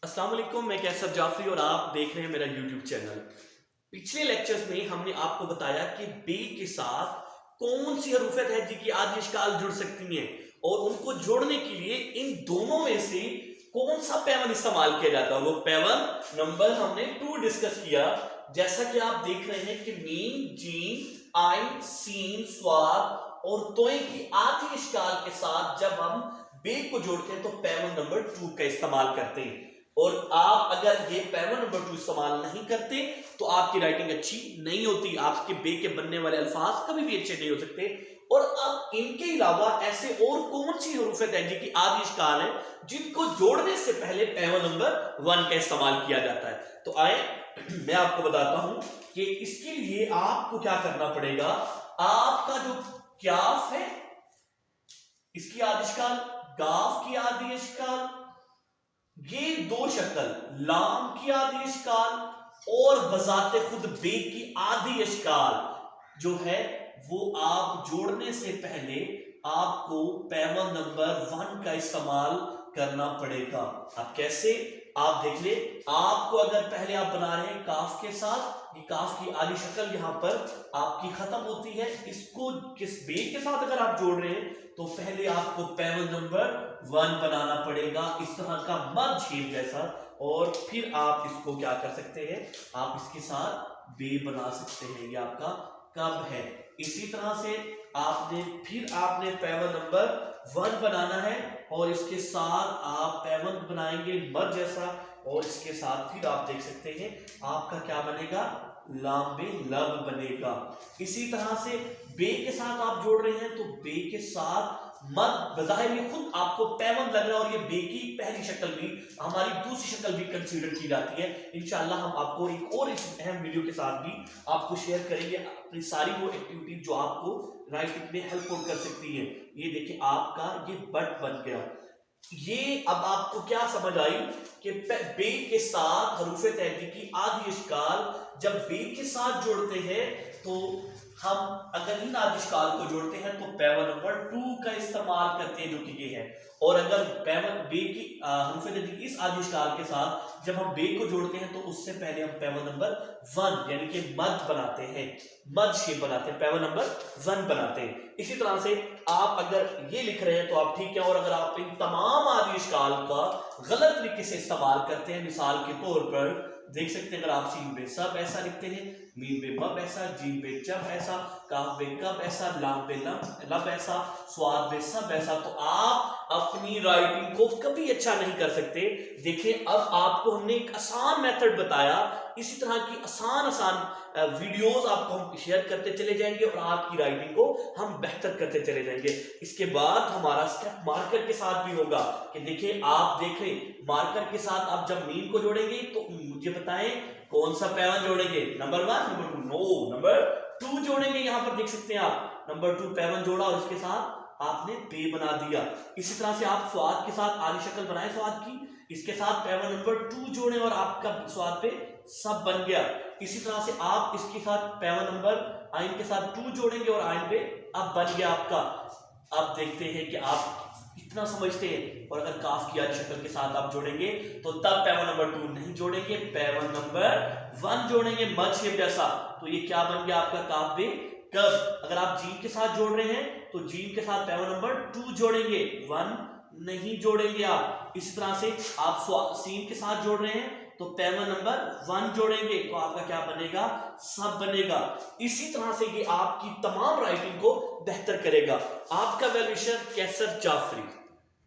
अस्सलाम वालेकुम, मैं कैसर जाफरी और आप देख रहे हैं मेरा यूट्यूब चैनल। पिछले लेक्चर्स में हमने आपको बताया कि बे के साथ कौन सी हरूफियत है जिनकी आदि इश्काल जुड़ सकती हैं और उनको जोड़ने के लिए इन दोनों में से कौन सा पैवन इस्तेमाल किया जाता है। वो पैवन नंबर हमने 2 डिस्कस किया। जैसा कि आप देख रहे हैं कि मीम, जीम, आइन, सीन, स्वाद और तोय की आदि इश्काल के साथ जब हम बे को जोड़ते हैं तो पैवन नंबर 2 का इस्तेमाल करते हैं। और आप अगर ये पैवन नंबर 2 इस्तेमाल नहीं करते तो आपकी राइटिंग अच्छी नहीं होती, आपके बे के बनने वाले अल्फाज कभी भी अच्छे नहीं हो सकते। और अब इनके अलावा ऐसे और कौन सी हरूफियत है जिनकी आदि इश्काल है जिनको जोड़ने से पहले पैवन नंबर 1 का इस्तेमाल किया जाता है। तो आए मैं आपको बताता हूं कि इसके लिए आपको क्या करना पड़ेगा। आपका जो क्याफ है इसकी आदि इश्काल, गाफ की आदि इश्काल, ये 2 शक्ल लाम की आदि इश्काल और बजाते खुद बे की आदि इश्काल जो है वो आप जोड़ने से पहले आपको पैवन नंबर 1 का इस्तेमाल करना पड़ेगा। अब कैसे, आप देख ले। आपको अगर पहले आप बना रहे हैं काफ के साथ, ये काफ की आदि शक्ल यहां पर आपकी खत्म होती है, इसको किस बे के साथ अगर आप जोड़ रहे हैं तो पहले आपको पैवन नंबर 1 बनाना पड़ेगा इस तरह का मद शेप जैसा, और फिर आप इसको क्या कर सकते हैं, आप इसके साथ बे बना सकते हैं। ये आपका कब है। इसी तरह से आपने पैवन नंबर 1 बनाना है और इसके साथ आप पैवन बनाएंगे मद जैसा, और इसके साथ फिर आप देख सकते हैं आपका क्या बनेगा, लांबे लब बनेगा। इसी तरह से बे के साथ आप जोड़ रहे हैं तो बे के साथ मद बज़ाहिर में खुद आपको पैवन लग रहा है, और ये बे की पहली शक्ल भी हमारी दूसरी शक्ल भी कंसीडर की जाती है। इंशाल्लाह हम आपको एक और इस अहम वीडियो के साथ भी आपको शेयर करेंगे अपनी सारी वो एक्टिविटी जो आपको राइटिंग में हेल्प कर सकती है। ये देखिए आपका ये बट बन गया। ये अब आपको क्या समझ आई कि बे के साथ हरूफे तहजी की आदि इश्काल जब बे के साथ जोड़ते हैं तो हम अगर इन आदि इश्काल को जोड़ते हैं तो पैवन नंबर 2 का इस्तेमाल करते हैं जो कि ये है। और अगर पैवन बे की हरूफे तहजी की इस आदि इश्काल के साथ जब हम बे को जोड़ते हैं तो उससे पहले हम पैवन नंबर 1 यानी कि मद बनाते हैं, मद शेप बनाते हैं, पैवन नंबर 1 बनाते हैं। इसी तरह से आप अगर ये लिख रहे हैं तो आप ठीक है, और अगर आप इन तमाम आदि इश्काल का गलत तरीके से इस्तेमाल करते हैं, मिसाल के तौर पर देख सकते हैं अगर आप सीन पे सब ऐसा लिखते हैं, मीम पे मब ऐसा, जीम पे जब ऐसा, काफ पे कब ऐसा, लाम पे लब ऐसा, स्वाद पे सब ऐसा, तो आप अपनी राइटिंग को कभी अच्छा नहीं कर सकते। देखिए अब आपको हमने एक आसान मेथड बताया, इसी तरह की आसान वीडियोस आपको हम शेयर करते चले जाएंगे और आपकी राइटिंग को हम बेहतर करते चले जाएंगे। इसके बाद हमारा स्टेप मार्कर के साथ भी होगा कि देखिए आप देखें मार्कर के साथ आप जब मीम को जोड़ेंगे तो मुझे बताएं कौन सा पैवन जोड़ेंगे, नंबर 1, नंबर 2, नो नंबर 2 जोड़ेंगे। यहां पर देख सकते हैं आप नंबर 2 पैवन जोड़ा और इसके साथ आपने बे बना दिया। इसी तरह से आप स्वाद के साथ आदि शक्ल बनाए स्वाद की, इसके साथ पैवन नंबर 2 जोड़े और आपका स्वाद पे सब बन गया। इसी तरह से आप इसके साथ पैवन नंबर आइन के साथ 2 जोड़ेंगे और आइन पे अब बन गया आपका। अब देखते हैं कि आप कितना समझते हैं। और अगर काफ की आदि शक्ल के साथ आप जोड़ेंगे तो तब पैवन नंबर 2 नहीं जोड़ेंगे, पैवन नंबर 1 जोड़ेंगे मद शेप जैसा। तो ये क्या बन गया आपका काफ बे कब। अगर आप जीम के साथ जोड़ रहे हैं तो जीम के साथ पैवन नंबर 2 जोड़ेंगे, 1 नहीं जोड़ेंगे आप। इसी तरह से आप सीन के साथ जोड़ रहे हैं तो पैवन नंबर 1 जोड़ेंगे तो आपका क्या बनेगा, सब बनेगा। इसी तरह से ये आपकी तमाम राइटिंग को बेहतर करेगा। आपका वेल विशर कैसर जाफरी।